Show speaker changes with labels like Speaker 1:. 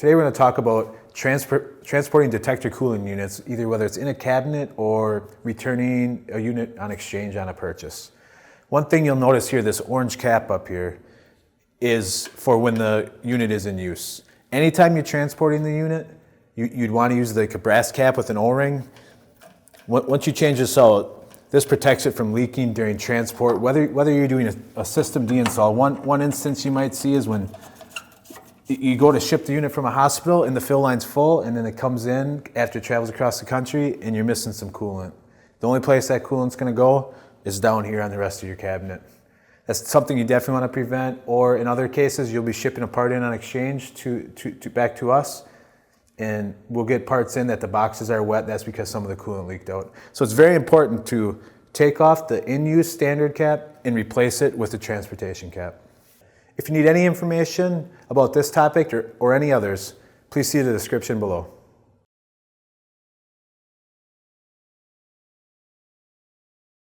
Speaker 1: Today we're going to talk about transporting Detector cooling units, either whether it's in a cabinet or returning a unit on exchange on a purchase. One thing you'll notice here, this orange cap up here, is for when the unit is in use. Anytime you're transporting the unit, you'd want to use the brass cap with an O-ring. Once you change this out, this protects it from leaking during transport, whether you're doing a system deinstall. One instance you might see is when you go to ship the unit from a hospital and the fill line's full, and then it comes in after it travels across the country and you're missing some coolant. The only place that coolant's going to go is down here on the rest of your cabinet. That's something you definitely want to prevent, or in other cases, you'll be shipping a part in on exchange back to us, and we'll get parts in that the boxes are wet. That's because some of the coolant leaked out. So it's very important to take off the in-use standard cap and replace it with the transportation cap. If you need any information about this topic or any others, please see the description below.